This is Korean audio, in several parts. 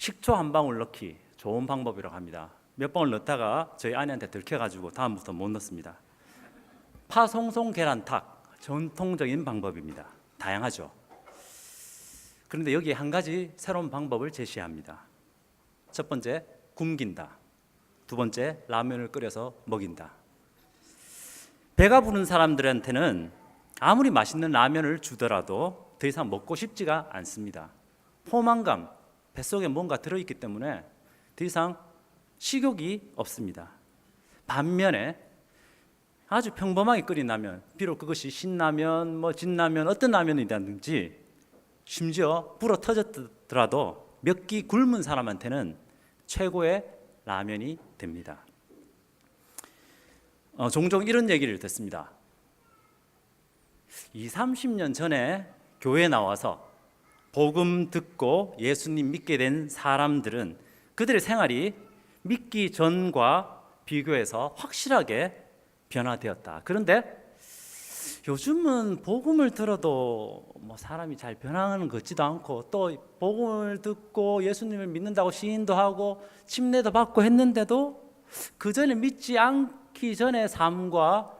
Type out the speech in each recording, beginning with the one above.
식초 한 방울 넣기 좋은 방법이라고 합니다. 몇 방울 넣다가 저희 아내한테 들켜가지고 다음부터 못 넣습니다. 파송송 계란탁 전통적인 방법입니다. 다양하죠. 그런데 여기에 한 가지 새로운 방법을 제시합니다. 첫 번째, 굶긴다. 두 번째, 라면을 끓여서 먹인다. 배가 부른 사람들한테는 아무리 맛있는 라면을 주더라도 더 이상 먹고 싶지가 않습니다. 포만감, 뱃속에 뭔가 들어있기 때문에 더 이상 식욕이 없습니다. 반면에 아주 평범하게 끓인 라면, 비록 그것이 신라면, 진라면, 어떤 라면이든지 심지어 불어 터졌더라도 몇 끼 굶은 사람한테는 최고의 라면이 됩니다. 종종 이런 얘기를 듣습니다. 20, 30년 전에 교회에 나와서 복음 듣고 예수님 믿게 된 사람들은 그들의 생활이 믿기 전과 비교해서 확실하게 변화되었다. 그런데 요즘은 복음을 들어도 사람이 잘 변하는 것 같지도 않고, 또 복음을 듣고 예수님을 믿는다고 시인도 하고 침례도 받고 했는데도 그 전에 믿지 않기 전의 삶과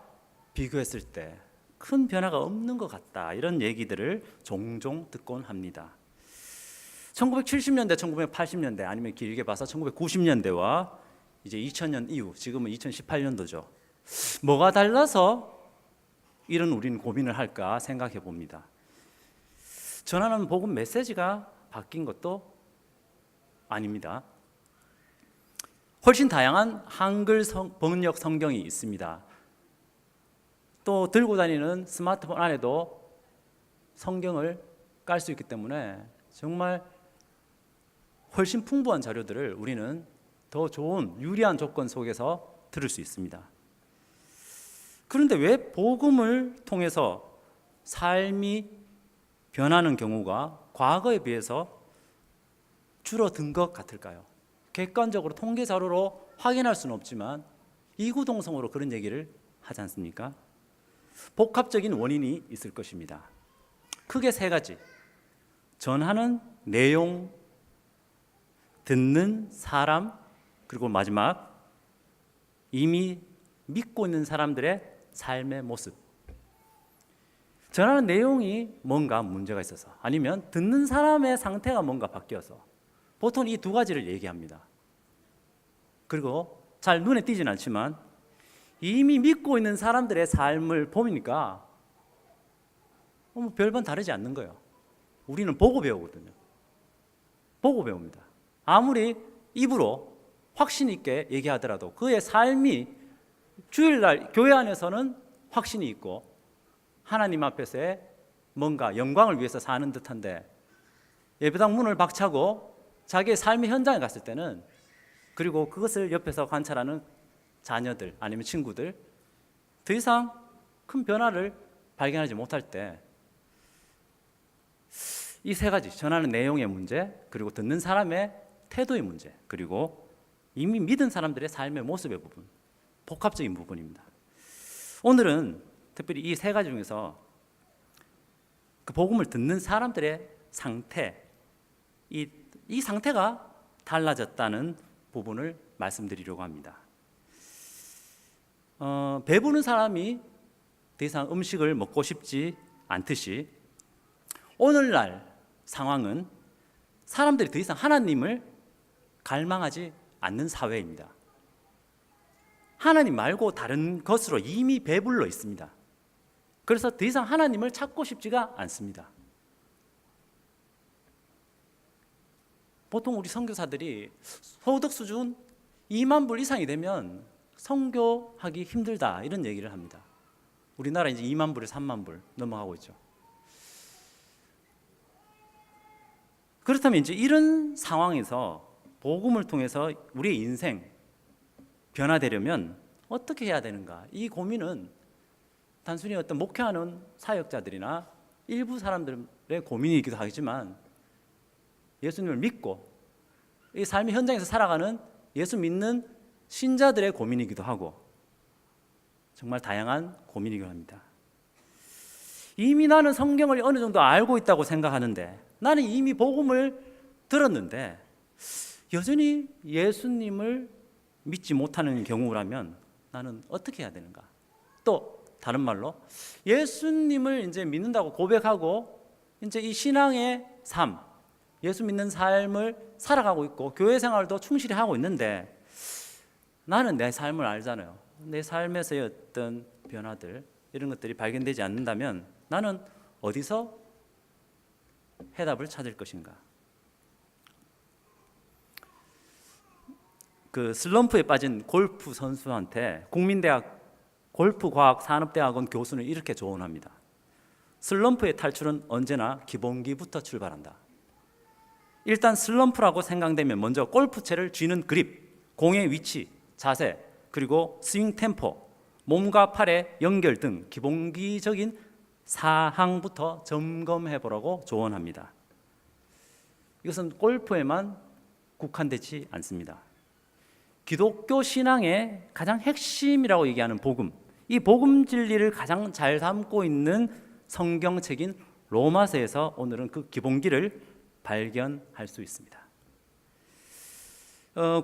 비교했을 때 큰 변화가 없는 것 같다. 이런 얘기들을 종종 듣곤 합니다. 1970년대, 1980년대 아니면 길게 봐서 1990년대와 이제 2000년 이후, 지금은 2018년도죠. 뭐가 달라서 이런 우리는 고민을 할까 생각해 봅니다. 전하는 복음 메시지가 바뀐 것도 아닙니다. 훨씬 다양한 한글 번역 성경이 있습니다. 또 들고 다니는 스마트폰 안에도 성경을 깔 수 있기 때문에 정말 훨씬 풍부한 자료들을 우리는 더 좋은 유리한 조건 속에서 들을 수 있습니다. 그런데 왜 복음을 통해서 삶이 변하는 경우가 과거에 비해서 줄어든 것 같을까요? 객관적으로 통계 자료로 확인할 수는 없지만 이구동성으로 그런 얘기를 하지 않습니까? 복합적인 원인이 있을 것입니다. 크게 세 가지. 전하는 내용, 듣는 사람, 그리고 마지막 이미 믿고 있는 사람들의 삶의 모습. 전하는 내용이 뭔가 문제가 있어서, 아니면 듣는 사람의 상태가 뭔가 바뀌어서 보통 이 두 가지를 얘기합니다. 그리고 잘 눈에 띄진 않지만 이미 믿고 있는 사람들의 삶을 보니까 별반 다르지 않는 거예요. 우리는 보고 배우거든요. 보고 배웁니다. 아무리 입으로 확신 있게 얘기하더라도 그의 삶이 주일날 교회 안에서는 확신이 있고 하나님 앞에서의 뭔가 영광을 위해서 사는 듯한데, 예배당 문을 박차고 자기의 삶의 현장에 갔을 때는, 그리고 그것을 옆에서 관찰하는 자녀들 아니면 친구들, 더 이상 큰 변화를 발견하지 못할 때 이 세 가지, 전하는 내용의 문제, 그리고 듣는 사람의 태도의 문제, 그리고 이미 믿은 사람들의 삶의 모습의 부분, 복합적인 부분입니다. 오늘은 특별히 이 세 가지 중에서 그 복음을 듣는 사람들의 상태, 이 상태가 달라졌다는 부분을 말씀드리려고 합니다. 배부른 사람이 더 이상 음식을 먹고 싶지 않듯이 오늘날 상황은 사람들이 더 이상 하나님을 갈망하지 않는 사회입니다. 하나님 말고 다른 것으로 이미 배불러 있습니다. 그래서 더 이상 하나님을 찾고 싶지가 않습니다. 보통 우리 선교사들이 소득 수준 2만 불 이상이 되면 선교하기 힘들다 이런 얘기를 합니다. 우리나라 이제 2만 불에 3만 불 넘어가고 있죠. 그렇다면 이제 이런 상황에서 복음을 통해서 우리의 인생 변화되려면 어떻게 해야 되는가? 이 고민은 단순히 어떤 목회하는 사역자들이나 일부 사람들의 고민이기도 하지만 예수님을 믿고 이 삶의 현장에서 살아가는 예수 믿는 신자들의 고민이기도 하고 정말 다양한 고민이기도 합니다. 이미 나는 성경을 어느 정도 알고 있다고 생각하는데, 나는 이미 복음을 들었는데 여전히 예수님을 믿지 못하는 경우라면 나는 어떻게 해야 되는가? 또 다른 말로 예수님을 이제 믿는다고 고백하고 이제 이 신앙의 삶, 예수 믿는 삶을 살아가고 있고 교회 생활도 충실히 하고 있는데 나는 내 삶을 알잖아요. 내 삶에서의 어떤 변화들 이런 것들이 발견되지 않는다면 나는 어디서 해답을 찾을 것인가? 그 슬럼프에 빠진 골프 선수한테 국민대학 골프과학산업대학원 교수는 이렇게 조언합니다. 슬럼프의 탈출은 언제나 기본기부터 출발한다. 일단 슬럼프라고 생각되면 먼저 골프채를 쥐는 그립, 공의 위치, 자세, 그리고 스윙 템포, 몸과 팔의 연결 등 기본기적인 사항부터 점검해 보라고 조언합니다. 이것은 골프에만 국한되지 않습니다. 기독교 신앙의 가장 핵심이라고 얘기하는 복음, 이 복음 진리를 가장 잘 담고 있는 성경책인 로마서에서 오늘은 그 기본기를 발견할 수 있습니다.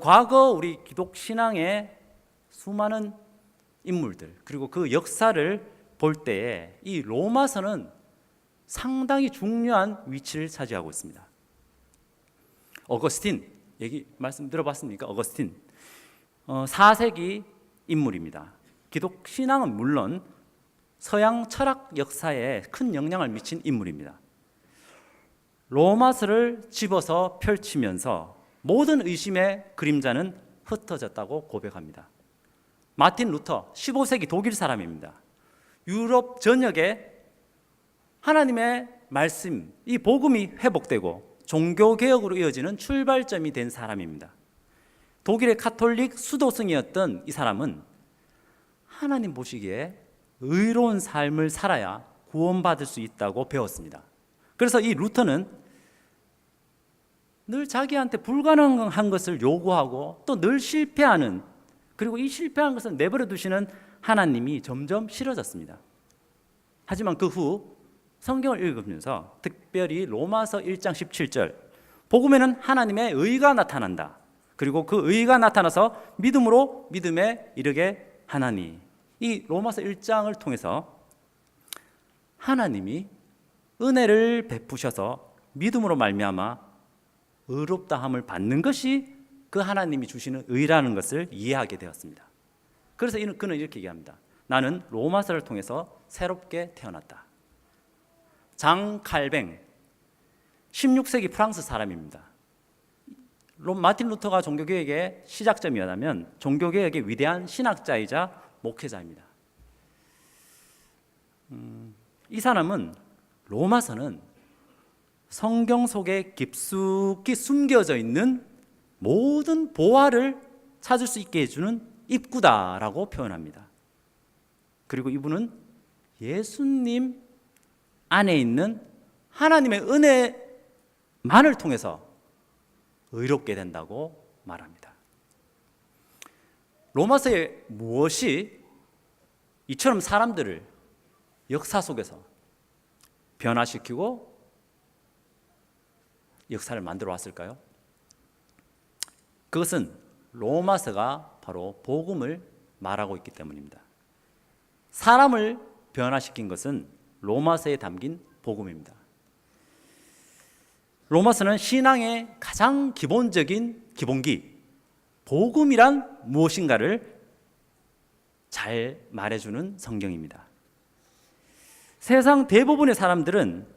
과거 우리 기독 신앙의 수많은 인물들 그리고 그 역사를 볼 때에 이 로마서는 상당히 중요한 위치를 차지하고 있습니다. 어거스틴 얘기 말씀 들어봤습니까? 어거스틴 4세기 인물입니다. 기독 신앙은 물론 서양 철학 역사에 큰 영향을 미친 인물입니다. 로마서를 집어서 펼치면서 모든 의심의 그림자는 흩어졌다고 고백합니다. 마틴 루터 15세기 독일 사람입니다. 유럽 전역에 하나님의 말씀, 이 복음이 회복되고 종교개혁으로 이어지는 출발점이 된 사람입니다. 독일의 카톨릭 수도승이었던 이 사람은 하나님 보시기에 의로운 삶을 살아야 구원받을 수 있다고 배웠습니다. 그래서 이 루터는 늘 자기한테 불가능한 것을 요구하고 또 늘 실패하는, 그리고 이 실패한 것을 내버려 두시는 하나님이 점점 싫어졌습니다. 하지만 그 후 성경을 읽으면서 특별히 로마서 1장 17절 복음에는 하나님의 의가 나타난다. 그리고 그 의가 나타나서 믿음으로 믿음에 이르게 하나니, 이 로마서 1장을 통해서 하나님이 은혜를 베푸셔서 믿음으로 말미암아 의롭다함을 받는 것이 그 하나님이 주시는 의라는 것을 이해하게 되었습니다. 그래서 그는 이렇게 얘기합니다. 나는 로마서를 통해서 새롭게 태어났다. 장 칼뱅 16세기 프랑스 사람입니다. 마틴 루터가 종교개혁의 시작점이었다면 종교개혁의 위대한 신학자이자 목회자입니다. 이 사람은 로마서는 성경 속에 깊숙이 숨겨져 있는 모든 보화를 찾을 수 있게 해주는 입구다라고 표현합니다. 그리고 이분은 예수님 안에 있는 하나님의 은혜만을 통해서 의롭게 된다고 말합니다. 로마서의 무엇이 이처럼 사람들을 역사 속에서 변화시키고 역사를 만들어 왔을까요? 그것은 로마서가 바로 복음을 말하고 있기 때문입니다. 사람을 변화시킨 것은 로마서에 담긴 복음입니다. 로마서는 신앙의 가장 기본적인 기본기, 복음이란 무엇인가를 잘 말해주는 성경입니다. 세상 대부분의 사람들은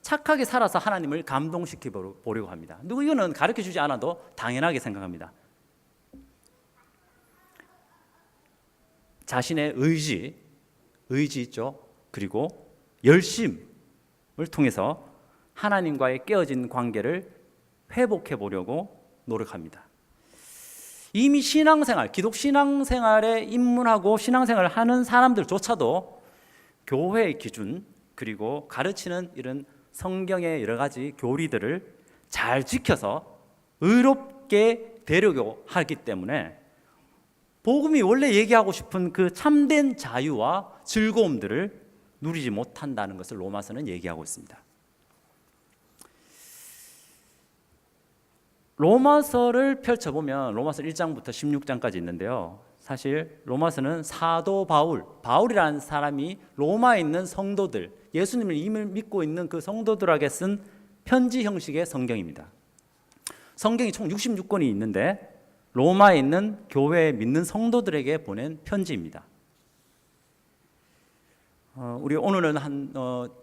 착하게 살아서 하나님을 감동시켜 보려고 합니다. 이거는 가르쳐주지 않아도 당연하게 생각합니다. 자신의 의지 있죠. 그리고 열심을 통해서 하나님과의 깨어진 관계를 회복해 보려고 노력합니다. 이미 신앙생활, 기독 신앙생활에 입문하고 신앙생활을 하는 사람들조차도 교회의 기준 그리고 가르치는 이런 성경의 여러 가지 교리들을 잘 지켜서 의롭게 되려고 하기 때문에 복음이 원래 얘기하고 싶은 그 참된 자유와 즐거움들을 누리지 못한다는 것을 로마서는 얘기하고 있습니다. 로마서를 펼쳐보면 로마서 1장부터 16장까지 있는데요. 사실 로마서는 사도 바울이라는 사람이 로마에 있는 성도들, 예수님을 이미 믿고 있는 그 성도들에게 쓴 편지 형식의 성경입니다. 성경이 총 66권이 있는데 로마에 있는 교회에 믿는 성도들에게 보낸 편지입니다. 우리 오늘은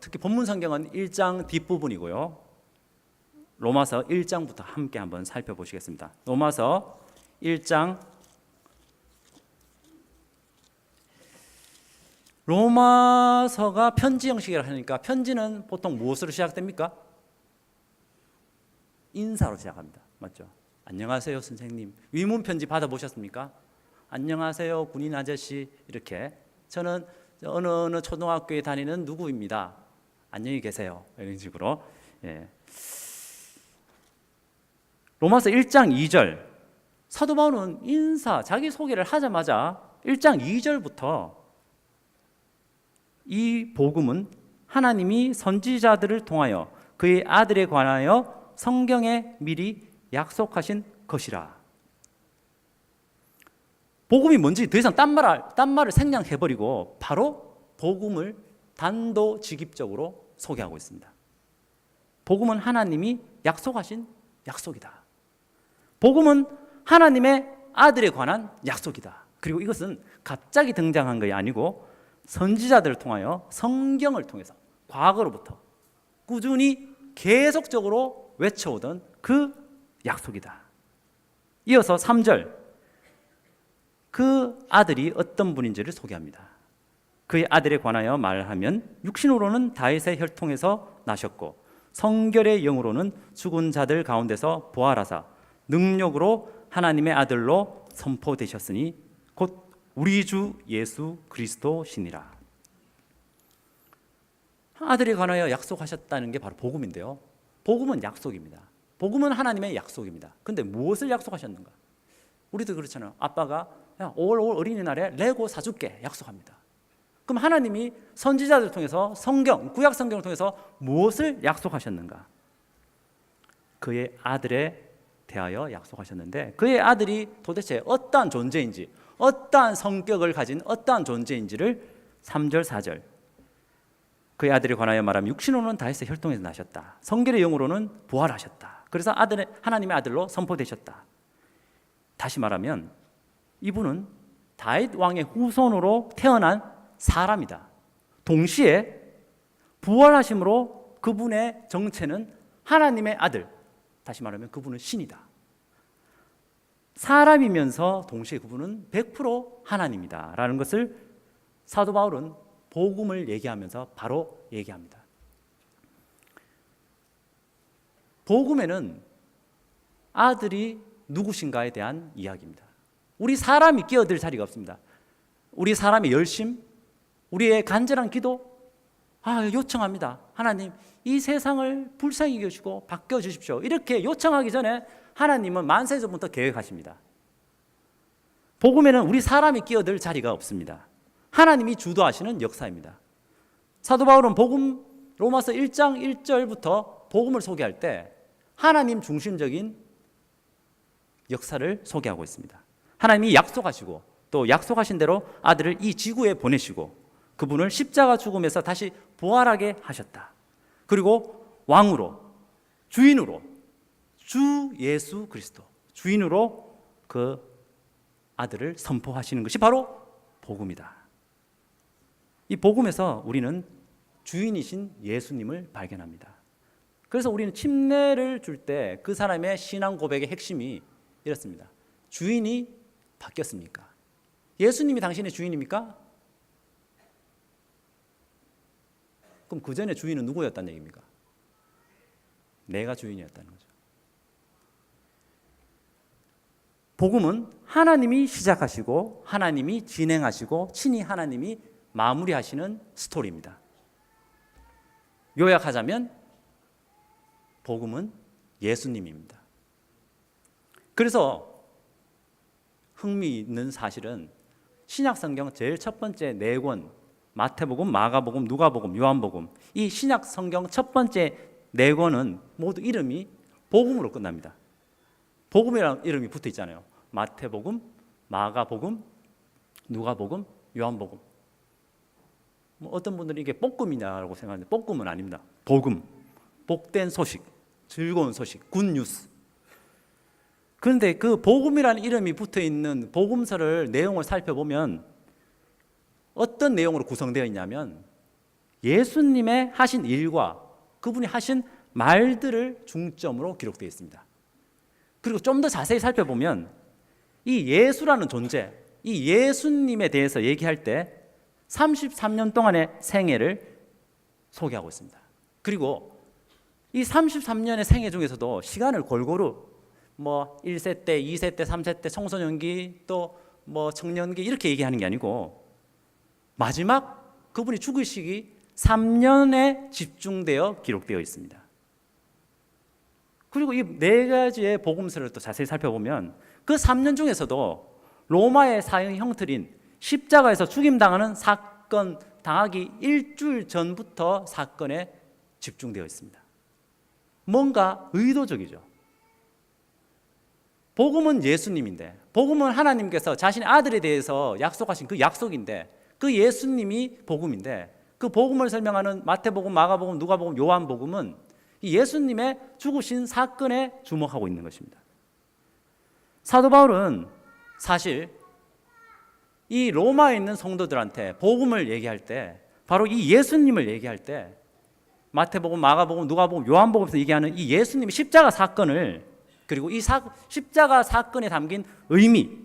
특히 본문 성경은 1장 뒷부분이고요. 로마서 1장부터 함께 한번 살펴보시겠습니다. 로마서 1장. 로마서가 편지 형식이라 하니까 편지는 보통 무엇으로 시작됩니까? 인사로 시작합니다. 맞죠? 안녕하세요 선생님. 위문 편지 받아보셨습니까? 안녕하세요 군인 아저씨. 이렇게 저는 어느 초등학교에 다니는 누구입니다. 안녕히 계세요. 이런 식으로. 예. 로마서 1장 2절 사도 바울은 자기 소개를 하자마자 1장 2절부터 이 복음은 하나님이 선지자들을 통하여 그의 아들에 관하여 성경에 미리 약속하신 것이라. 복음이 뭔지 더 이상 딴 말을 생략해버리고 바로 복음을 단도직입적으로 소개하고 있습니다. 복음은 하나님이 약속하신 약속이다. 복음은 하나님의 아들에 관한 약속이다. 그리고 이것은 갑자기 등장한 것이 아니고 선지자들을 통하여 성경을 통해서 과거로부터 꾸준히 계속적으로 외쳐오던 그 약속이다. 이어서 3절 그 아들이 어떤 분인지를 소개합니다. 그의 아들에 관하여 말하면 육신으로는 다윗의 혈통에서 나셨고 성결의 영으로는 죽은 자들 가운데서 부활하사 능력으로 하나님의 아들로 선포되셨으니 곧 우리 주 예수 그리스도시니라. 아들에 관하여 약속하셨다는 게 바로 복음인데요. 복음은 약속입니다. 복음은 하나님의 약속입니다. 그런데 무엇을 약속하셨는가? 우리도 그렇잖아요. 아빠가 야, 올 어린이날에 레고 사줄게 약속합니다. 그럼 하나님이 선지자들을 통해서 구약 성경을 통해서 무엇을 약속하셨는가? 그의 아들에 대하여 약속하셨는데 그의 아들이 도대체 어떠한 존재인지, 어떠한 성격을 가진 어떠한 존재인지를 3절 4절 그의 아들에 관하여 말하면 육신으로는 다윗의 혈통에서 나셨다. 성결의 영으로는 부활하셨다. 그래서 하나님의 아들로 선포되셨다. 다시 말하면 이분은 다윗 왕의 후손으로 태어난 사람이다. 동시에 부활하심으로 그분의 정체는 하나님의 아들, 다시 말하면 그분은 신이다. 사람이면서 동시에 그분은 100% 하나님이다 라는 것을 사도 바울은 복음을 얘기하면서 바로 얘기합니다. 복음에는 아들이 누구신가에 대한 이야기입니다. 우리 사람이 끼어들 자리가 없습니다. 우리 사람의 열심, 우리의 간절한 기도, 요청합니다. 하나님, 이 세상을 불쌍히 여기시고 바꿔주십시오. 이렇게 요청하기 전에 하나님은 만세 전부터 계획하십니다. 복음에는 우리 사람이 끼어들 자리가 없습니다. 하나님이 주도하시는 역사입니다. 사도 바울은 복음 로마서 1장 1절부터 복음을 소개할 때 하나님 중심적인 역사를 소개하고 있습니다. 하나님이 약속하시고 또 약속하신 대로 아들을 이 지구에 보내시고 그분을 십자가 죽음에서 다시 부활하게 하셨다. 그리고 왕으로, 주인으로, 주 예수 그리스도 주인으로 그 아들을 선포하시는 것이 바로 복음이다. 이 복음에서 우리는 주인이신 예수님을 발견합니다. 그래서 우리는 침례를 줄 때 그 사람의 신앙 고백의 핵심이 이렇습니다. 주인이 바뀌었습니까? 예수님이 당신의 주인입니까? 그럼 그 전에 주인은 누구였다는 얘기입니까? 내가 주인이었다는 거죠. 복음은 하나님이 시작하시고 하나님이 진행하시고 친히 하나님이 마무리하시는 스토리입니다. 요약하자면 복음은 예수님입니다. 그래서 흥미있는 사실은 신약성경 제일 첫 번째 4권 마태복음, 마가복음, 누가복음, 요한복음 이 신약성경 첫 번째 4권은 모두 이름이 복음으로 끝납니다. 복음이라는 이름이 붙어 있잖아요. 마태복음, 마가복음, 누가복음, 요한복음. 뭐 어떤 분들은 이게 볶음이냐고 생각하는데 볶음은 아닙니다. 복음, 복된 소식, 즐거운 소식, 굿뉴스. 그런데 그 복음이라는 이름이 붙어 있는 복음서를 내용을 살펴보면 어떤 내용으로 구성되어 있냐면 예수님의 하신 일과 그분이 하신 말들을 중점으로 기록되어 있습니다. 그리고 좀 더 자세히 살펴보면 이 예수라는 존재, 이 예수님에 대해서 얘기할 때 33년 동안의 생애를 소개하고 있습니다. 그리고 이 33년의 생애 중에서도 시간을 골고루 뭐 1세 때, 2세 때, 3세 때, 청소년기 또 뭐 청년기 이렇게 얘기하는 게 아니고 마지막 그분이 죽으시기 3년에 집중되어 기록되어 있습니다. 그리고 이 네 가지의 복음서를 또 자세히 살펴보면 그 3년 중에서도 로마의 사형 형틀인 십자가에서 죽임당하는 사건 당하기 일주일 전부터 사건에 집중되어 있습니다. 뭔가 의도적이죠. 복음은 예수님인데, 복음은 하나님께서 자신의 아들에 대해서 약속하신 그 약속인데, 그 예수님이 복음인데, 그 복음을 설명하는 마태복음, 마가복음, 누가복음, 요한복음은 이 예수님의 죽으신 사건에 주목하고 있는 것입니다. 사도 바울은 사실 이 로마에 있는 성도들한테 복음을 얘기할 때, 바로 이 예수님을 얘기할 때 마태복음, 마가복음, 누가복음, 요한복음에서 얘기하는 이 예수님의 십자가 사건을, 그리고 이 십자가 사건에 담긴 의미,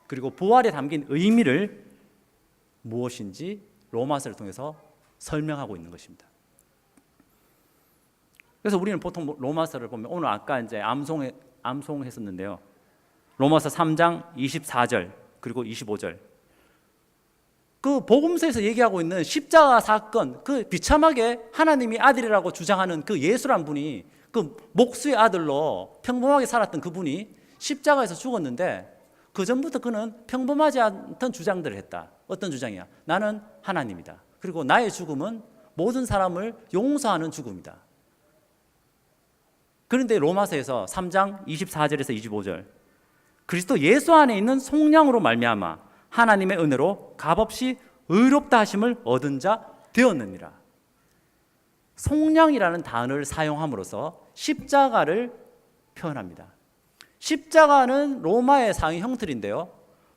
그리고 부활에 담긴 의미를 무엇인지 로마서를 통해서 설명하고 있는 것입니다. 그래서 우리는 보통 로마서를 보면 오늘 아까 이제 암송했었는데요. 로마서 3장 24절 그리고 25절. 그 복음서에서 얘기하고 있는 십자가 사건, 그 비참하게 하나님이 아들이라고 주장하는 그 예수란 분이, 그 목수의 아들로 평범하게 살았던 그분이 십자가에서 죽었는데 그 전부터 그는 평범하지 않던 주장들을 했다. 어떤 주장이야? 나는 하나님이다. 그리고 나의 죽음은 모든 사람을 용서하는 죽음이다. 그런데 로마서에서 3장 24절에서 25절, 그리스도 예수 안에 있는 속량으로 말미암아 하나님의 은혜로 값없이 의롭다 하심을 얻은 자 되었느니라. 속량이라는 단어를 사용함으로써 십자가를 표현합니다. 십자가는 로마의 사형 형틀인데요,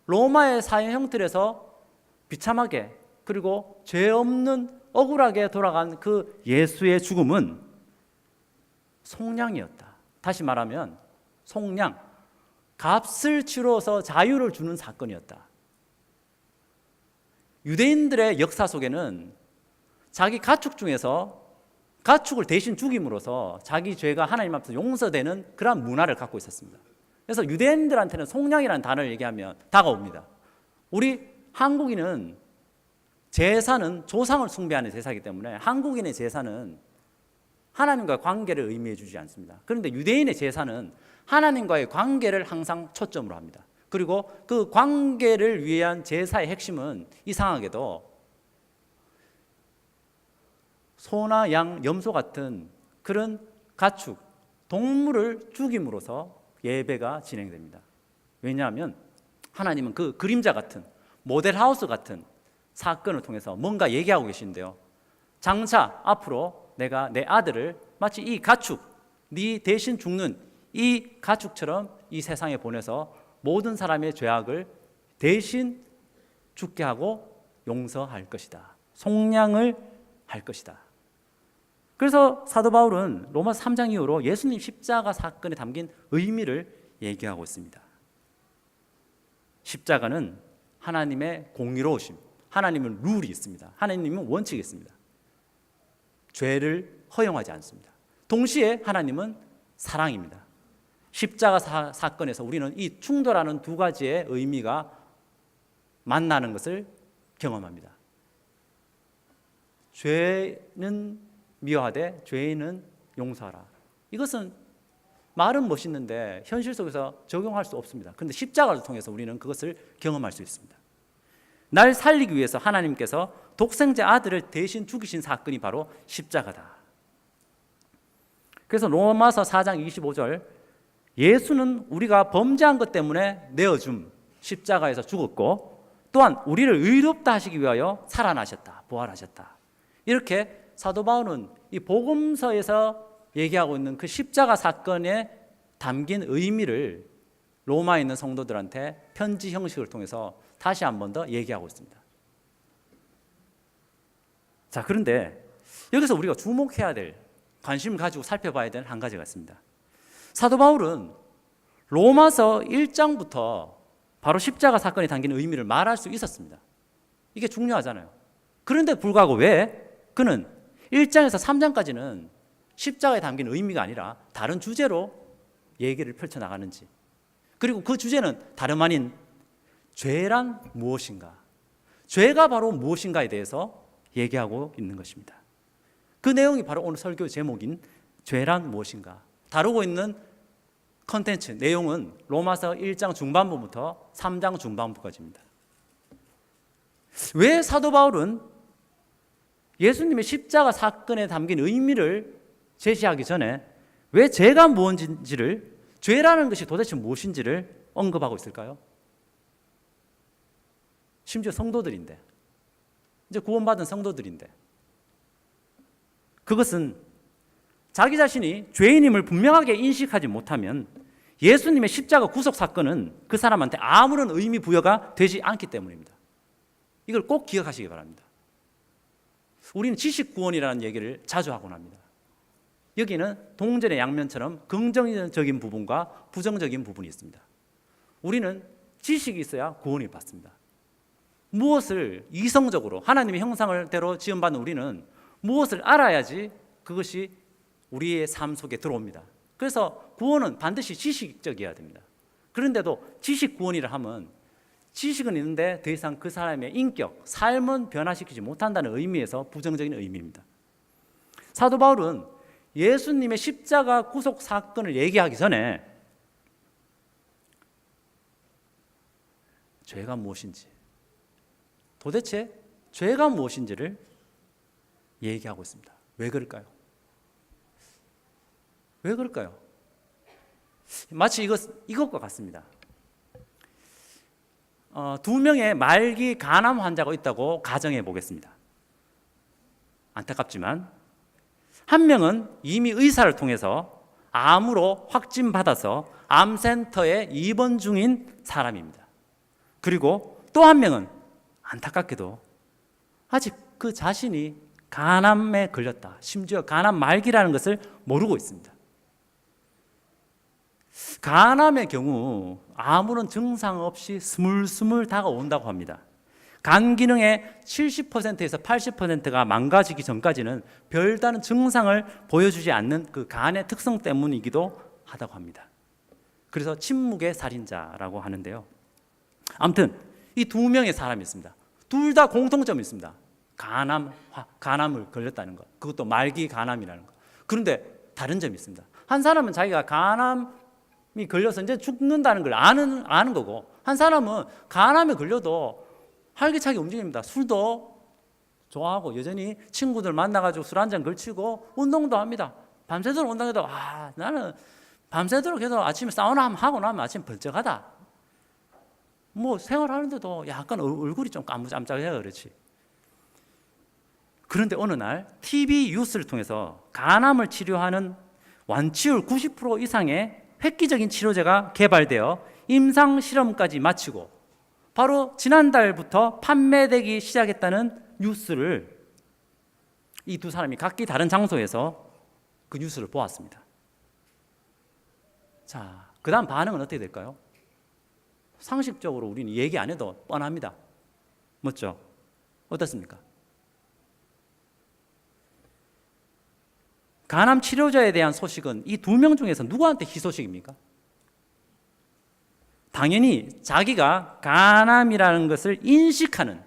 로마의 사형 형틀에서 비참하게 그리고 죄 없는 억울하게 돌아간 그 예수의 죽음은 속량이었다. 다시 말하면 속량, 값을 치러서 자유를 주는 사건이었다. 유대인들의 역사 속에는 자기 가축 중에서 가축을 대신 죽임으로써 자기 죄가 하나님 앞에서 용서되는 그런 문화를 갖고 있었습니다. 그래서 유대인들한테는 속량이라는 단어를 얘기하면 다가옵니다. 우리 한국인은 제사는 조상을 숭배하는 제사이기 때문에 한국인의 제사는 하나님과의 관계를 의미해 주지 않습니다. 그런데 유대인의 제사는 하나님과의 관계를 항상 초점으로 합니다. 그리고 그 관계를 위한 제사의 핵심은 이상하게도 소나 양, 염소 같은 그런 가축, 동물을 죽임으로써 예배가 진행됩니다. 왜냐하면 하나님은 그 그림자 같은, 모델하우스 같은 사건을 통해서 뭔가 얘기하고 계신데요, 장차 앞으로 내가 내 아들을 마치 이 가축, 네 대신 죽는 이 가축처럼 이 세상에 보내서 모든 사람의 죄악을 대신 죽게 하고 용서할 것이다. 속량을 할 것이다. 그래서 사도 바울은 로마서 3장 이후로 예수님 십자가 사건에 담긴 의미를 얘기하고 있습니다. 십자가는 하나님의 공의로우심, 하나님은 룰이 있습니다. 하나님은 원칙이 있습니다. 죄를 허용하지 않습니다. 동시에 하나님은 사랑입니다. 십자가 사건에서 우리는 이 충돌하는 두 가지의 의미가 만나는 것을 경험합니다. 죄는 미워하되 죄인은 용서하라. 이것은 말은 멋있는데 현실 속에서 적용할 수 없습니다. 그런데 십자가를 통해서 우리는 그것을 경험할 수 있습니다. 날 살리기 위해서 하나님께서 독생자 아들을 대신 죽이신 사건이 바로 십자가다. 그래서 로마서 4장 25절, 예수는 우리가 범죄한 것 때문에 내어줌, 십자가에서 죽었고, 또한 우리를 의롭다 하시기 위하여 살아나셨다, 부활하셨다. 이렇게 사도 바울은 이 복음서에서 얘기하고 있는 그 십자가 사건에 담긴 의미를 로마에 있는 성도들한테 편지 형식을 통해서 다시 한 번 더 얘기하고 있습니다. 자, 그런데 여기서 우리가 주목해야 될, 관심을 가지고 살펴봐야 될 한 가지가 있습니다. 사도 바울은 로마서 1장부터 바로 십자가 사건이 담긴 의미를 말할 수 있었습니다. 이게 중요하잖아요. 그런데 불구하고 왜 그는 1장에서 3장까지는 십자가에 담긴 의미가 아니라 다른 주제로 얘기를 펼쳐나가는지, 그리고 그 주제는 다름 아닌 죄란 무엇인가, 죄가 바로 무엇인가에 대해서 얘기하고 있는 것입니다. 그 내용이 바로 오늘 설교 제목인 죄란 무엇인가, 다루고 있는 컨텐츠, 내용은 로마서 1장 중반부부터 3장 중반부까지입니다. 왜 사도 바울은 예수님의 십자가 사건에 담긴 의미를 제시하기 전에 왜 죄가 무엇인지를, 죄라는 것이 도대체 무엇인지를 언급하고 있을까요? 심지어 성도들인데, 이제 구원받은 성도들인데, 그것은 자기 자신이 죄인임을 분명하게 인식하지 못하면 예수님의 십자가 구속 사건은 그 사람한테 아무런 의미 부여가 되지 않기 때문입니다. 이걸 꼭 기억하시기 바랍니다. 우리는 지식 구원이라는 얘기를 자주 하곤 합니다. 여기는 동전의 양면처럼 긍정적인 부분과 부정적인 부분이 있습니다. 우리는 지식이 있어야 구원을 받습니다. 무엇을 이성적으로 하나님의 형상대로 지음받은 우리는 무엇을 알아야지 그것이 우리의 삶 속에 들어옵니다. 그래서 구원은 반드시 지식적이어야 됩니다. 그런데도 지식 구원이라 하면 지식은 있는데 더 이상 그 사람의 인격, 삶은 변화시키지 못한다는 의미에서 부정적인 의미입니다. 사도 바울은 예수님의 십자가 구속 사건을 얘기하기 전에 죄가 무엇인지, 도대체 죄가 무엇인지를 얘기하고 있습니다. 왜 그럴까요? 왜 그럴까요? 마치 이것과 같습니다. 두 명의 말기 간암 환자가 있다고 가정해 보겠습니다. 안타깝지만 한 명은 이미 의사를 통해서 암으로 확진받아서 암센터에 입원 중인 사람입니다. 그리고 또 한 명은 안타깝게도 아직 그 자신이 간암에 걸렸다, 심지어 간암 말기라는 것을 모르고 있습니다. 간암의 경우 아무런 증상 없이 스물스물 다가온다고 합니다. 간 기능의 70%에서 80%가 망가지기 전까지는 별다른 증상을 보여주지 않는 그 간의 특성 때문이기도 하다고 합니다. 그래서 침묵의 살인자라고 하는데요. 아무튼 이 두 명의 사람이 있습니다. 둘 다 공통점이 있습니다. 간암을 걸렸다는 것, 그것도 말기 간암이라는 것. 그런데 다른 점이 있습니다. 한 사람은 자기가 간암이 걸려서 이제 죽는다는 걸 아는 거고, 한 사람은 간암에 걸려도 활기차게 움직입니다. 술도 좋아하고 여전히 친구들 만나가지고 술 한잔 걸치고 운동도 합니다. 밤새도록 운동해도 나는 밤새도록 해도 아침에 사우나 하고 나면 아침 벌쩍하다. 뭐 생활하는데도 약간 얼굴이 좀 까무잡잡해요. 그렇지. 그런데 어느 날 TV 뉴스를 통해서 간암을 치료하는 완치율 90% 이상의 획기적인 치료제가 개발되어 임상 실험까지 마치고 바로 지난달부터 판매되기 시작했다는 뉴스를 이 두 사람이 각기 다른 장소에서 그 뉴스를 보았습니다. 자, 그 다음 반응은 어떻게 될까요? 상식적으로 우리는 얘기 안 해도 뻔합니다. 맞죠? 어떻습니까? 간암 치료제에 대한 소식은 이 두 명 중에서 누구한테 희소식입니까? 당연히 자기가 간암이라는 것을 인식하는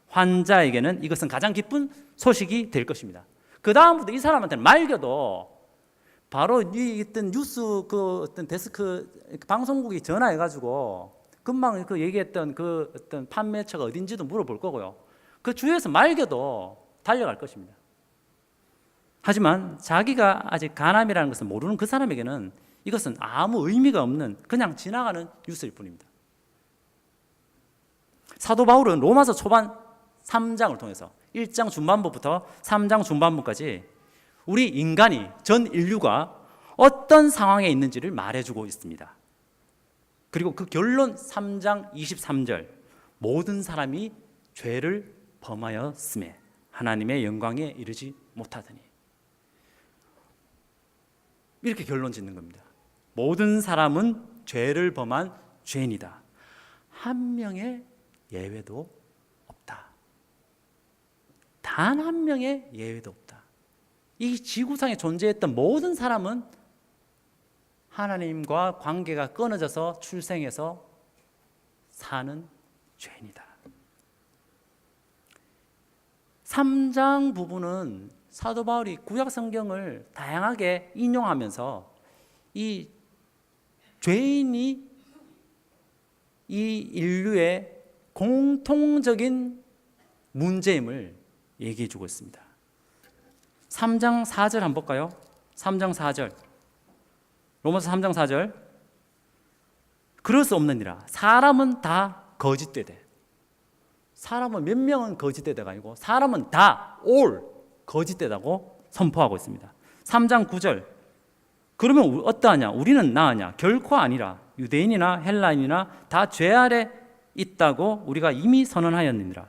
환자에게는 이것은 가장 기쁜 소식이 될 것입니다. 그 다음부터 이 사람한테는 말겨도 바로 이 어떤 뉴스 그 어떤 데스크 방송국이 전화해가지고 금방 그 얘기했던 그 어떤 판매처가 어딘지도 물어볼 거고요. 그 주위에서 말겨도 달려갈 것입니다. 하지만 자기가 아직 간암이라는 것을 모르는 그 사람에게는 이것은 아무 의미가 없는 그냥 지나가는 뉴스일 뿐입니다. 사도 바울은 로마서 초반 3장을 통해서 1장 중반부부터 3장 중반부까지 우리 인간이, 전 인류가 어떤 상황에 있는지를 말해주고 있습니다. 그리고 그 결론 3장 23절, 모든 사람이 죄를 범하였음에 하나님의 영광에 이르지 못하더니, 이렇게 결론 짓는 겁니다. 모든 사람은 죄를 범한 죄인이다. 한 명의 예외도 없다. 단 한 명의 예외도 없다. 이 지구상에 존재했던 모든 사람은 하나님과 관계가 끊어져서 출생해서 사는 죄인이다. 3장 부분은 사도 바울이 구약 성경을 다양하게 인용하면서 이 죄인이 이 인류의 공통적인 문제임을 얘기해 주고 있습니다. 3장 4절 한번 볼까요? 3장 4절, 로마서 3장 4절. 그럴 수 없느니라 사람은 다 거짓되되. 사람은 몇 명은 거짓되다가 아니고 사람은 다 all 거짓되다고 선포하고 있습니다. 3장 9절. 그러면 어떠하냐? 우리는 나으냐? 결코 아니라 유대인이나 헬라인이나 다 죄 아래 있다고 우리가 이미 선언하였느니라.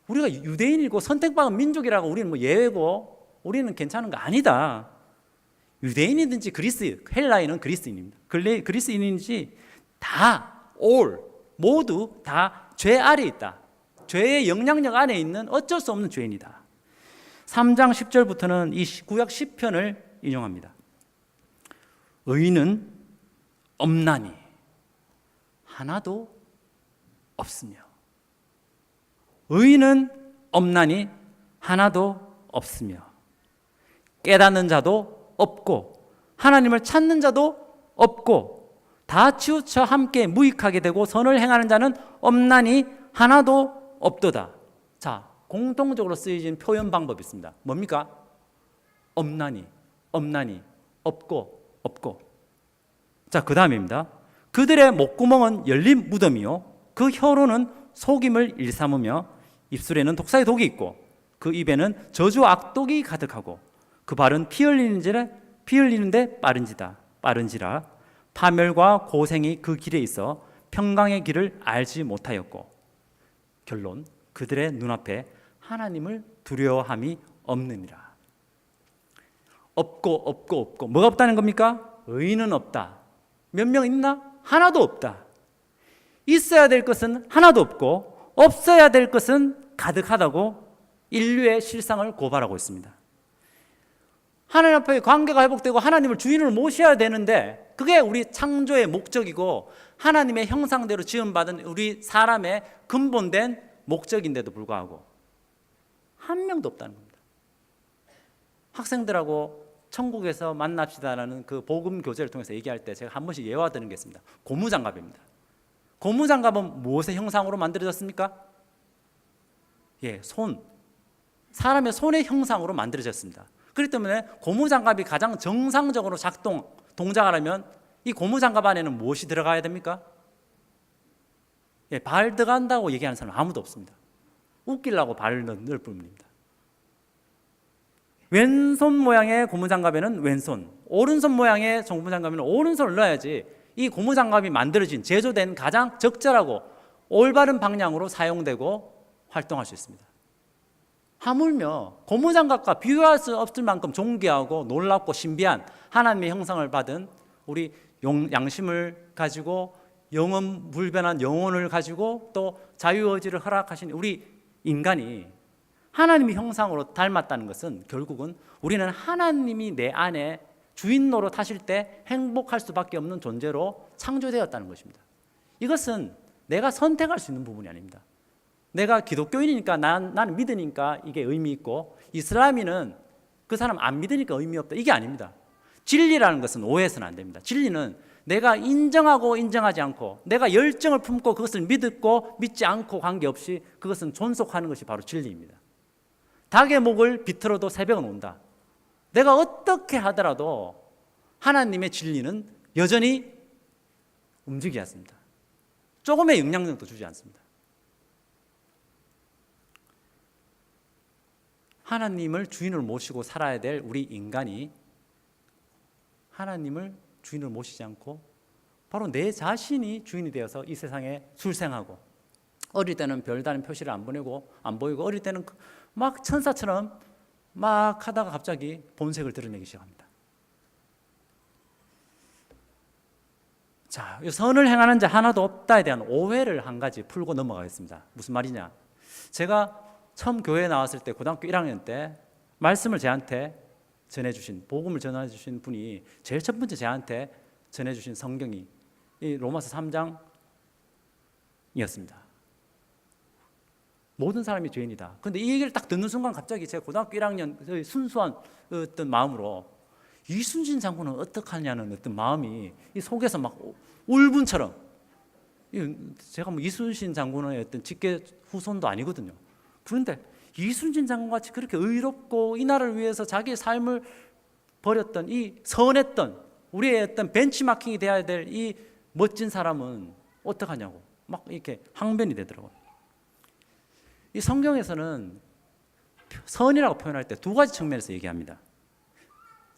우리가 유대인이고 선택받은 민족이라고 우리는 뭐 예외고 우리는 괜찮은 거 아니다. 유대인이든지 그리스, 헬라인은 그리스인입니다. 그리스인인지 다 all 모두 다 죄 아래 있다. 죄의 영향력 안에 있는 어쩔 수 없는 죄인이다. 3장 10절부터는 이 구약 시편을 인용합니다. 의인은 없나니 하나도 없으며, 의인은 없나니 하나도 없으며, 깨닫는 자도 없고 하나님을 찾는 자도 없고 다 치우쳐 함께 무익하게 되고 선을 행하는 자는 없나니 하나도 없도다. 자, 공통적으로 쓰여진 표현 방법이 있습니다. 뭡니까? 없나니, 없나니, 없고, 없고. 자, 그 다음입니다. 그들의 목구멍은 열린 무덤이요 그 혀로는 속임을 일삼으며 입술에는 독사의 독이 있고 그 입에는 저주 악독이 가득하고 그 발은 피 흘리는데 빠른지라 파멸과 고생이 그 길에 있어 평강의 길을 알지 못하였고 결론, 그들의 눈앞에 하나님을 두려워함이 없느니라. 없고 뭐가 없다는 겁니까? 의인은 없다. 몇 명 있나? 하나도 없다. 있어야 될 것은 하나도 없고 없어야 될 것은 가득하다고 인류의 실상을 고발하고 있습니다. 하나님 앞에 관계가 회복되고 하나님을 주인으로 모셔야 되는데 그게 우리 창조의 목적이고 하나님의 형상대로 지음받은 우리 사람의 근본된 목적인데도 불구하고 한 명도 없다는 겁니다. 학생들하고 천국에서 만납시다라는 그 복음 교제를 통해서 얘기할 때 제가 한 번씩 예화드리는 게 있습니다. 고무장갑입니다. 고무장갑은 무엇의 형상으로 만들어졌습니까? 손. 사람의 손의 형상으로 만들어졌습니다. 그렇기 때문에 고무장갑이 가장 정상적으로 동작하려면 이 고무장갑 안에는 무엇이 들어가야 됩니까? 발 들어간다고 얘기하는 사람은 아무도 없습니다. 웃기려고 발을 넣을 뿐입니다. 왼손 모양의 고무장갑에는 왼손, 오른손 모양의 고무장갑에는 오른손을 넣어야지 이 고무장갑이 만들어진, 제조된 가장 적절하고 올바른 방향으로 사용되고 활동할 수 있습니다. 하물며 고무장갑과 비교할 수 없을 만큼 존귀하고 놀랍고 신비한 하나님의 형상을 받은 우리 양심을 가지고 영원 불변한 영혼을 가지고 또 자유의지를 허락하신 우리 인간이 하나님의 형상으로 닮았다는 것은 결국은 우리는 하나님이 내 안에 주인 노릇 하실 때 행복할 수밖에 없는 존재로 창조되었다는 것입니다. 이것은 내가 선택할 수 있는 부분이 아닙니다. 내가 기독교인이니까 나는 믿으니까 이게 의미 있고 이슬람인은 그 사람 안 믿으니까 의미 없다. 이게 아닙니다. 진리라는 것은 오해해서는 안 됩니다. 진리는 내가 인정하고 인정하지 않고 내가 열정을 품고 그것을 믿고 믿지 않고 관계없이 그것은 존속하는 것이 바로 진리입니다. 닭의 목을 비틀어도 새벽은 온다. 내가 어떻게 하더라도 하나님의 진리는 여전히 움직이지 않습니다. 조금의 영향력도 주지 않습니다. 하나님을 주인으로 모시고 살아야 될 우리 인간이 하나님을 주인으로 모시지 않고 바로 내 자신이 주인이 되어서 이 세상에 출생하고, 어릴 때는 별다른 표시를 안 보이고 어릴 때는 막 천사처럼 막 하다가 갑자기 본색을 드러내기 시작합니다. 자, 선을 행하는 자 하나도 없다에 대한 오해를 한 가지 풀고 넘어가겠습니다. 무슨 말이냐? 제가 처음 교회에 나왔을 때 고등학교 1학년 때 말씀을 저한테 전해주신, 복음을 전해주신 분이 제일 첫 번째 저한테 전해주신 성경이 이 로마서 3장이었습니다. 모든 사람이 죄인이다. 그런데 이 얘기를 딱 듣는 순간 갑자기 제가 고등학교 1학년 순수한 어떤 마음으로 이순신 장군은 어떡하냐는 어떤 마음이 이 속에서 막 울분처럼, 제가 뭐 이순신 장군의 어떤 직계 후손도 아니거든요. 그런데 이순신 장군같이 그렇게 의롭고 이 나라를 위해서 자기의 삶을 버렸던, 이 선했던 우리의 어떤 벤치마킹이 되어야 될 이 멋진 사람은 어떡하냐고 막 이렇게 항변이 되더라고요. 이 성경에서는 선이라고 표현할 때 두 가지 측면에서 얘기합니다.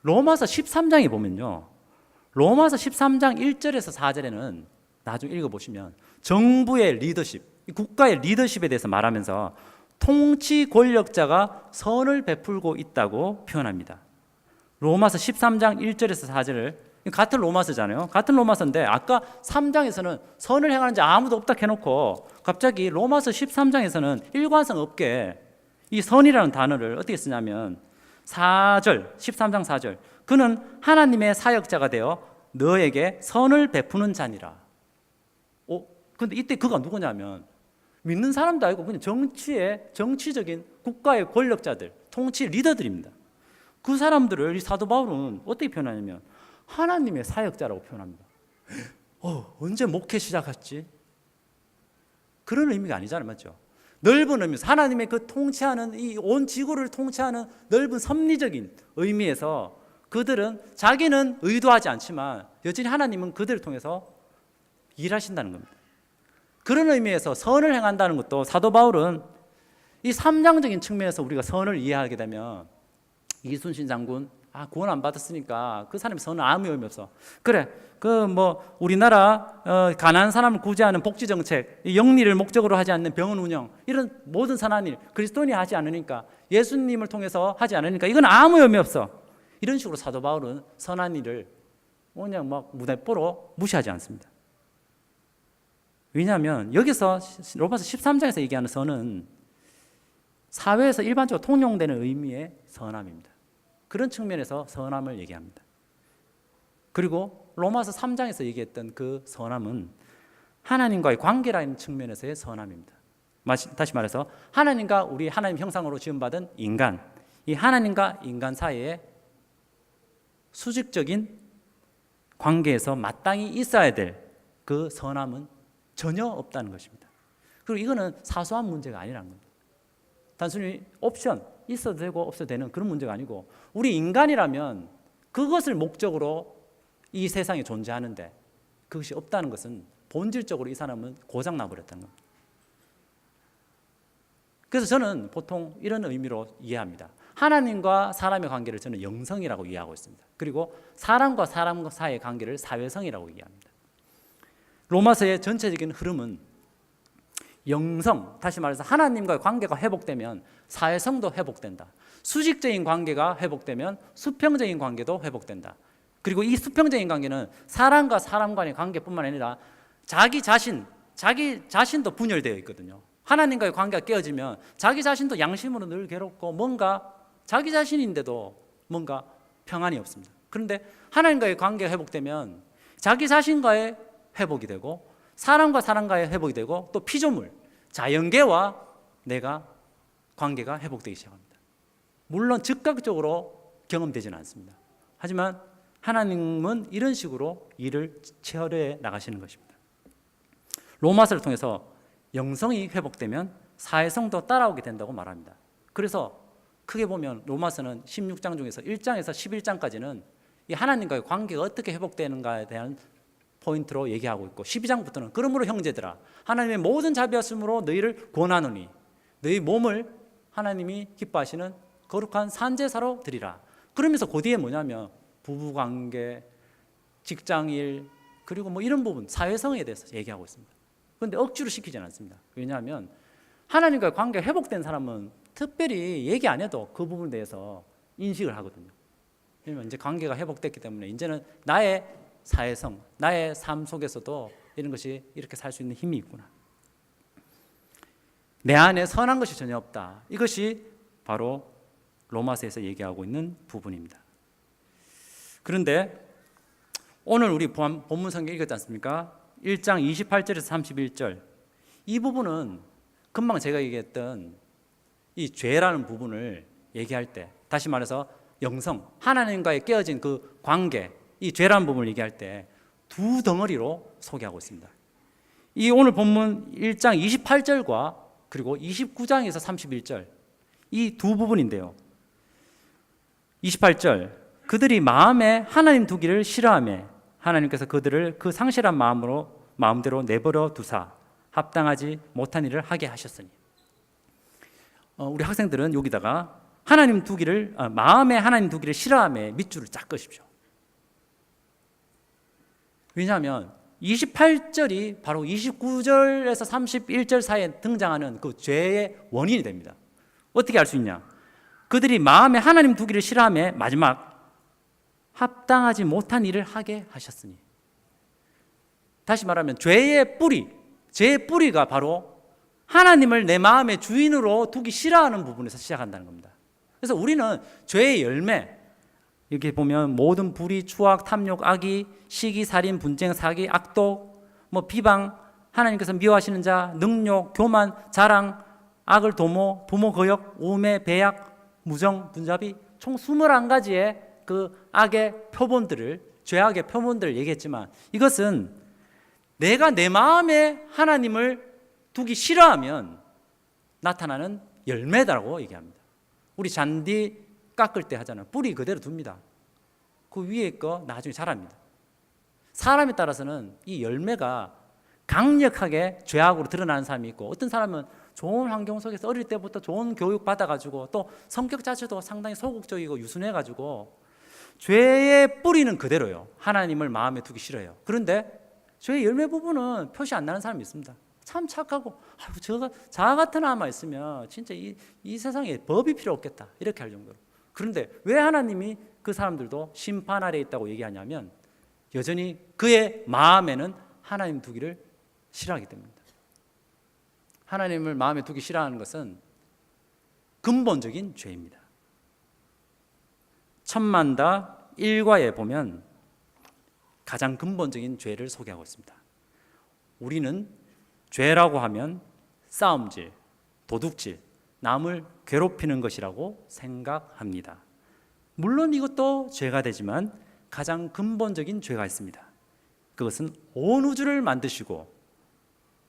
로마서 13장에 보면요, 로마서 13장 1절에서 4절에는 나중에 읽어보시면 정부의 리더십, 국가의 리더십에 대해서 말하면서 통치 권력자가 선을 베풀고 있다고 표현합니다. 로마서 13장 1절에서 4절을, 같은 로마서잖아요. 같은 로마서인데 아까 3장에서는 선을 행하는 자 아무도 없다 해놓고 갑자기 로마서 13장에서는 일관성 없게 이 선이라는 단어를 어떻게 쓰냐면 4절, 13장 4절, 그는 하나님의 사역자가 되어 너에게 선을 베푸는 자니라. 근데 이때 그가 누구냐면 믿는 사람도 아니고 그냥 정치적인 국가의 권력자들, 통치 리더들입니다. 그 사람들을 이 사도 바울은 어떻게 표현하냐면 하나님의 사역자라고 표현합니다. 언제 목회 시작했지? 그런 의미가 아니잖아요, 맞죠? 넓은 의미에서 하나님의 그 통치하는 이 온 지구를 통치하는 넓은 섭리적인 의미에서 그들은 자기는 의도하지 않지만 여전히 하나님은 그들을 통해서 일하신다는 겁니다. 그런 의미에서 선을 행한다는 것도 사도 바울은 이 3장적인 측면에서 우리가 선을 이해하게 되면 이순신 장군 구원 안 받았으니까 그 사람의 선은 아무 의미 없어. 그래, 우리나라 가난한 사람을 구제하는 복지 정책, 영리를 목적으로 하지 않는 병원 운영, 이런 모든 선한 일 그리스도인이 하지 않으니까, 예수님을 통해서 하지 않으니까 이건 아무 의미 없어. 이런 식으로 사도 바울은 선한 일을 그냥 막 무대뽀로 무시하지 않습니다. 왜냐하면 여기서 로마서 13장에서 얘기하는 선은 사회에서 일반적으로 통용되는 의미의 선함입니다. 그런 측면에서 선함을 얘기합니다. 그리고 로마서 3장에서 얘기했던 그 선함은 하나님과의 관계라는 측면에서의 선함입니다. 다시 말해서 하나님과 우리 하나님 형상으로 지음받은 인간, 이 하나님과 인간 사이에 수직적인 관계에서 마땅히 있어야 될 그 선함은 전혀 없다는 것입니다. 그리고 이거는 사소한 문제가 아니라는 겁니다. 단순히 옵션, 있어도 되고 없어도 되는 그런 문제가 아니고, 우리 인간이라면 그것을 목적으로 이 세상에 존재하는데 그것이 없다는 것은 본질적으로 이 사람은 고장나 버렸다는 겁니다. 그래서 저는 보통 이런 의미로 이해합니다. 하나님과 사람의 관계를 저는 영성이라고 이해하고 있습니다. 그리고 사람과 사람 사이의 관계를 사회성이라고 이해합니다. 로마서의 전체적인 흐름은 영성, 다시 말해서 하나님과의 관계가 회복되면 사회성도 회복된다. 수직적인 관계가 회복되면 수평적인 관계도 회복된다. 그리고 이 수평적인 관계는 사람과 사람 간의 관계뿐만 아니라 자기 자신도 분열되어 있거든요. 하나님과의 관계가 깨어지면 자기 자신도 양심으로 늘 괴롭고 뭔가 자기 자신인데도 뭔가 평안이 없습니다. 그런데 하나님과의 관계가 회복되면 자기 자신과의 회복이 되고 사람과 사람과의 회복이 되고 또 피조물, 자연계와 내가 관계가 회복되기 시작합니다. 물론 즉각적으로 경험되지는 않습니다. 하지만 하나님은 이런 식으로 일을 체화해 나가시는 것입니다. 로마서를 통해서 영성이 회복되면 사회성도 따라오게 된다고 말합니다. 그래서 크게 보면 로마서는 16장 중에서 1장에서 11장까지는 이 하나님과의 관계가 어떻게 회복되는가에 대한 포인트로 얘기하고 있고, 12장부터는 그러므로 형제들아 하나님의 모든 자비하심으로 너희를 권하노니 너희 몸을 하나님이 기뻐하시는 거룩한 산제사로 드리라. 그러면서 그 뒤에 뭐냐면 부부관계, 직장일, 그리고 뭐 이런 부분, 사회성에 대해서 얘기하고 있습니다. 그런데 억지로 시키지는 않습니다. 왜냐하면 하나님과의 관계가 회복된 사람은 특별히 얘기 안 해도 그 부분에 대해서 인식을 하거든요. 왜냐면 이제 관계가 회복됐기 때문에 이제는 나의 사회성, 나의 삶 속에서도 이런 것이 이렇게 살 수 있는 힘이 있구나. 내 안에 선한 것이 전혀 없다. 이것이 바로 로마서에서 얘기하고 있는 부분입니다. 그런데 오늘 우리 본문 성경 읽었지 않습니까? 1장 28절에서 31절, 이 부분은 금방 제가 얘기했던 이 죄라는 부분을 얘기할 때, 다시 말해서 영성, 하나님과의 깨어진 그 관계, 이 죄라는 부분을 얘기할 때 두 덩어리로 소개하고 있습니다. 이 오늘 본문 1장 28절과 그리고 29장에서 31절, 이 두 부분인데요. 28절, 그들이 마음에 하나님 두기를 싫어하며 하나님께서 그들을 그 상실한 마음대로 내버려 두사 합당하지 못한 일을 하게 하셨으니. 우리 학생들은 여기다가 마음에 하나님 두기를 싫어하며 밑줄을 쫙 그으십시오. 왜냐하면 28절이 바로 29절에서 31절 사이에 등장하는 그 죄의 원인이 됩니다. 어떻게 알 수 있냐? 그들이 마음에 하나님 두기를 싫어하며 마지막 합당하지 못한 일을 하게 하셨으니. 다시 말하면 죄의 뿌리가 바로 하나님을 내 마음의 주인으로 두기 싫어하는 부분에서 시작한다는 겁니다. 그래서 우리는 죄의 열매, 이렇게 보면 모든 불의, 추악, 탐욕, 악의, 시기, 살인, 분쟁, 사기, 악독, 비방, 하나님께서 미워하시는 자, 능욕, 교만, 자랑, 악을 도모, 부모 거역, 우매, 배약, 무정, 분자비, 총 21가지의 그 악의 표본들을, 죄악의 표본들을 얘기했지만, 이것은 내가 내 마음에 하나님을 두기 싫어하면 나타나는 열매다라고 얘기합니다. 우리 잔디 깎을 때 하잖아요. 뿌리 그대로 둡니다. 그 위에 거 나중에 자랍니다. 사람에 따라서는 이 열매가 강력하게 죄악으로 드러나는 사람이 있고, 어떤 사람은 좋은 환경 속에서 어릴 때부터 좋은 교육 받아가지고 또 성격 자체도 상당히 소극적이고 유순해가지고 죄의 뿌리는 그대로요. 하나님을 마음에 두기 싫어요. 그런데 죄의 열매 부분은 표시 안 나는 사람이 있습니다. 참 착하고, 자 같은 아마 있으면 진짜 이 세상에 법이 필요 없겠다, 이렇게 할 정도로. 그런데 왜 하나님이 그 사람들도 심판 아래에 있다고 얘기하냐면, 여전히 그의 마음에는 하나님 두기를 싫어하기 때문입니다. 하나님을 마음에 두기 싫어하는 것은 근본적인 죄입니다. 천만다 1과에 보면 가장 근본적인 죄를 소개하고 있습니다. 우리는 죄라고 하면 싸움질, 도둑질, 남을 괴롭히는 것이라고 생각합니다. 물론 이것도 죄가 되지만 가장 근본적인 죄가 있습니다. 그것은 온 우주를 만드시고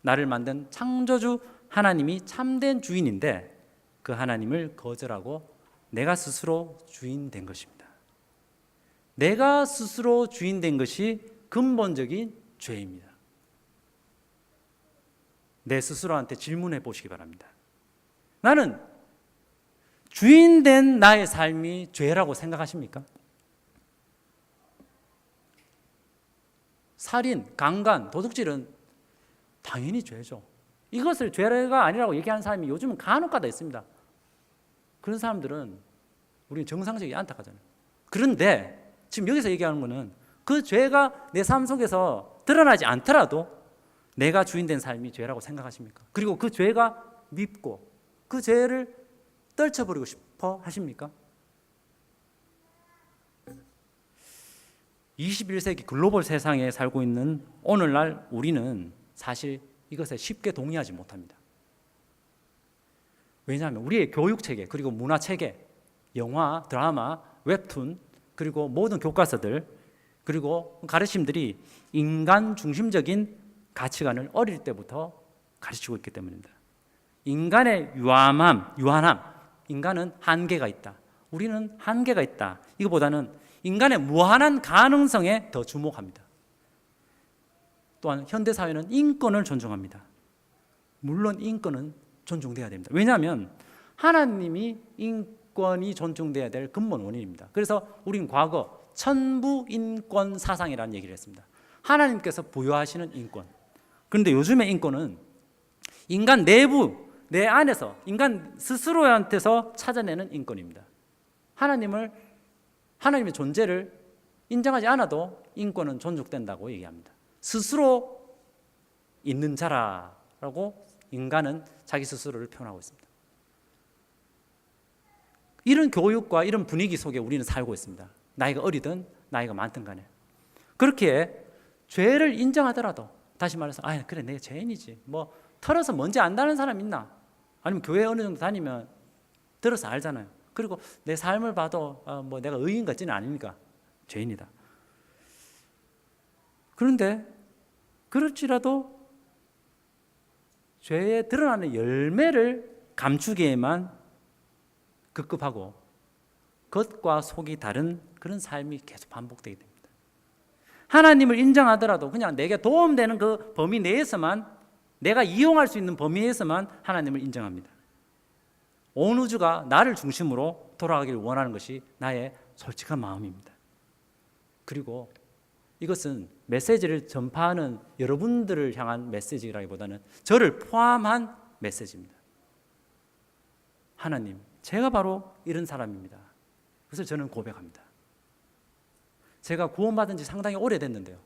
나를 만든 창조주 하나님이 참된 주인인데, 그 하나님을 거절하고 내가 스스로 주인 된 것입니다. 내가 스스로 주인 된 것이 근본적인 죄입니다. 내 스스로한테 질문해 보시기 바랍니다. 나는 주인 된 나의 삶이 죄라고 생각하십니까? 살인, 강간, 도둑질은 당연히 죄죠. 이것을 죄가 아니라고 얘기하는 사람이 요즘은 간혹가다 있습니다. 그런 사람들은 우리는 정상적이지 않다고 하잖아요. 그런데 지금 여기서 얘기하는 거는 그 죄가 내 삶 속에서 드러나지 않더라도 내가 주인 된 삶이 죄라고 생각하십니까? 그리고 그 죄가 밉고 그 죄를 떨쳐버리고 싶어 하십니까? 21세기 글로벌 세상에 살고 있는 오늘날 우리는 사실 이것에 쉽게 동의하지 못합니다. 왜냐하면 우리의 교육체계, 그리고 문화체계, 영화, 드라마, 웹툰, 그리고 모든 교과서들, 그리고 가르침들이 인간 중심적인 가치관을 어릴 때부터 가르치고 있기 때문입니다. 인간의 유한함, 인간은 한계가 있다. 우리는 한계가 있다. 이거보다는 인간의 무한한 가능성에 더 주목합니다. 또한 현대사회는 인권을 존중합니다. 물론 인권은 존중돼야 됩니다. 왜냐하면 하나님이 인권이 존중돼야 될 근본 원인입니다. 그래서 우리는 과거 천부인권 사상이라는 얘기를 했습니다. 하나님께서 부여하시는 인권. 그런데 요즘의 인권은 인간 내부, 내 안에서 인간 스스로한테서 찾아내는 인권입니다. 하나님의 존재를 인정하지 않아도 인권은 존중된다고 얘기합니다. 스스로 있는 자라고 인간은 자기 스스로를 표현하고 있습니다. 이런 교육과 이런 분위기 속에 우리는 살고 있습니다. 나이가 어리든 나이가 많든 간에. 그렇게 죄를 인정하더라도, 다시 말해서 그래 내가 죄인이지, 뭐 털어서 뭔지 안다는 사람 있나? 아니면 교회 어느 정도 다니면 들어서 알잖아요. 그리고 내 삶을 봐도 뭐 내가 의인 같지는 않으니까 죄인이다. 그런데 그럴지라도 죄에 드러나는 열매를 감추기에만 급급하고 겉과 속이 다른 그런 삶이 계속 반복되게 됩니다. 하나님을 인정하더라도 그냥 내게 도움되는 그 범위 내에서만, 내가 이용할 수 있는 범위 내에서만 하나님을 인정합니다. 온 우주가 나를 중심으로 돌아가기를 원하는 것이 나의 솔직한 마음입니다. 그리고 이것은 메시지를 전파하는 여러분들을 향한 메시지라기보다는 저를 포함한 메시지입니다. 하나님, 제가 바로 이런 사람입니다. 그래서 저는 고백합니다. 제가 구원받은 지 상당히 오래됐는데요,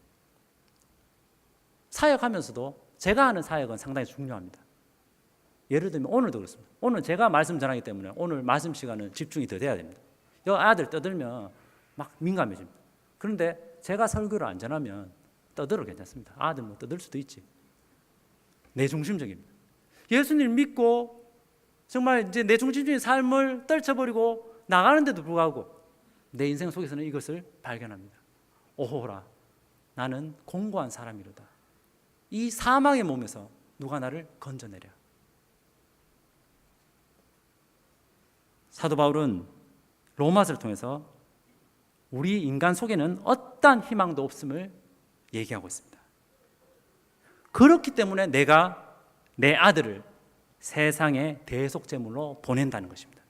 사역하면서도 제가 하는 사역은 상당히 중요합니다. 예를 들면 오늘도 그렇습니다. 오늘 제가 말씀 전하기 때문에 오늘 말씀 시간은 집중이 더 돼야 됩니다. 여 아들 떠들면 막 민감해집니다. 그런데 제가 설교를 안 전하면 떠들어 괜찮습니다. 아들 뭐 떠들 수도 있지. 내 중심적입니다. 예수님 믿고 정말 이제 내 중심적인 삶을 떨쳐버리고 나가는데도 불구하고 내 인생 속에서는 이것을 발견합니다. 오호라, 나는 공고한 사람이로다. 이 사망의 몸에서 누가 나를 건져내랴. 사도 바울은 로마서를 통해서 우리 인간 속에는 어떠한 희망도 없음을 얘기하고 있습니다. 그렇기 때문에 내가 내 아들을 세상의 대속제물로 보낸다는 것입니다.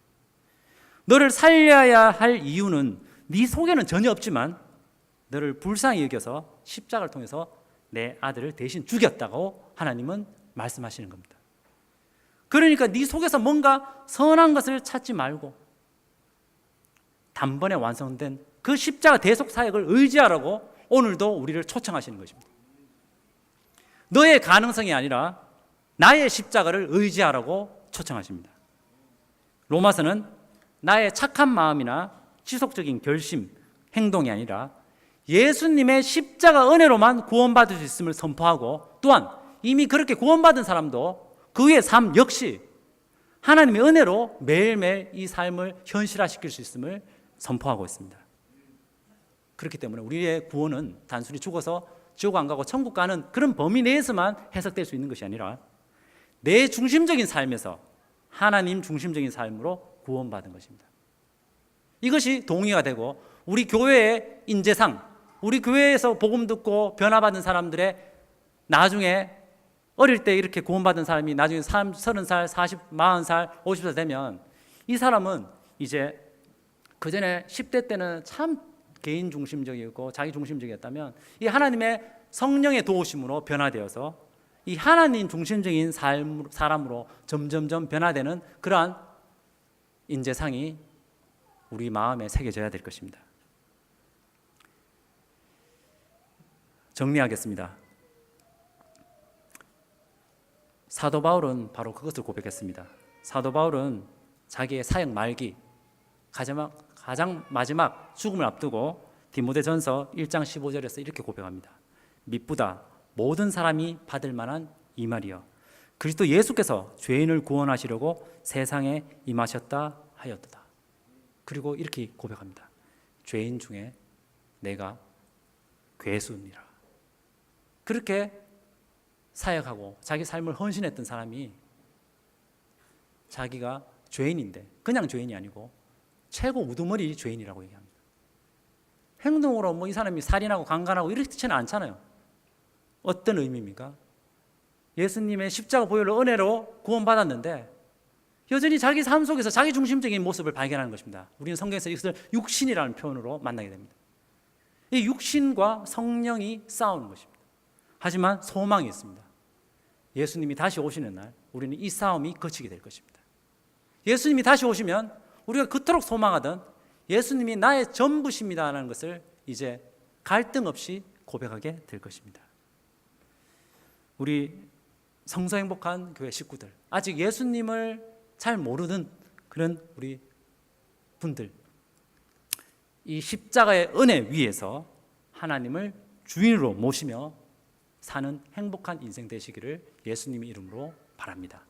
너를 살려야 할 이유는 네 속에는 전혀 없지만 너를 불쌍히 여겨서 십자가를 통해서 내 아들을 대신 죽였다고 하나님은 말씀하시는 겁니다. 그러니까 네 속에서 뭔가 선한 것을 찾지 말고 단번에 완성된 그 십자가 대속 사역을 의지하라고 오늘도 우리를 초청하시는 것입니다. 너의 가능성이 아니라 나의 십자가를 의지하라고 초청하십니다. 로마서는 나의 착한 마음이나 지속적인 결심, 행동이 아니라 예수님의 십자가 은혜로만 구원받을 수 있음을 선포하고, 또한 이미 그렇게 구원받은 사람도 그의 삶 역시 하나님의 은혜로 매일매일 이 삶을 현실화시킬 수 있음을 선포하고 있습니다. 그렇기 때문에 우리의 구원은 단순히 죽어서 지옥 안 가고 천국 가는 그런 범위 내에서만 해석될 수 있는 것이 아니라 내 중심적인 삶에서 하나님 중심적인 삶으로 구원받은 것입니다. 이것이 동의가 되고 우리 교회의 인재상, 우리 교회에서 복음 듣고 변화받은 사람들의 나중에 어릴 때 이렇게 구원받은 사람이 나중에 30살, 40, 40살, 50살 되면 이 사람은 이제 그 전에 10대 때는 참 개인 중심적이고 자기 중심적이었다면 이 하나님의 성령의 도우심으로 변화되어서 이 하나님 중심적인 사람으로 점점점 변화되는 그러한 인재상이 우리 마음에 새겨져야 될 것입니다. 정리하겠습니다. 사도 바울은 바로 그것을 고백했습니다. 사도 바울은 자기의 사역 말기, 가장 마지막 죽음을 앞두고 디모데전서 1장 15절에서 이렇게 고백합니다. 미쁘다 모든 사람이 받을 만한 이 말이여, 그리스도 예수께서 죄인을 구원하시려고 세상에 임하셨다 하였도다. 그리고 이렇게 고백합니다. 죄인 중에 내가 괴수니라. 그렇게 사역하고 자기 삶을 헌신했던 사람이 자기가 죄인인데 그냥 죄인이 아니고 최고 우두머리 죄인이라고 얘기합니다. 행동으로 뭐 이 사람이 살인하고 강간하고 이렇지는 않잖아요. 어떤 의미입니까? 예수님의 십자가 보혈로 은혜로 구원받았는데 여전히 자기 삶 속에서 자기 중심적인 모습을 발견하는 것입니다. 우리는 성경에서 이것을 육신이라는 표현으로 만나게 됩니다. 이 육신과 성령이 싸우는 것입니다. 하지만 소망이 있습니다. 예수님이 다시 오시는 날 우리는 이 싸움이 거치게 될 것입니다. 예수님이 다시 오시면 우리가 그토록 소망하던 예수님이 나의 전부십니다라는 것을 이제 갈등 없이 고백하게 될 것입니다. 우리 성서행복한 교회 식구들, 아직 예수님을 잘 모르는 그런 우리 분들, 이 십자가의 은혜 위에서 하나님을 주인으로 모시며 사는 행복한 인생 되시기를 예수님의 이름으로 바랍니다.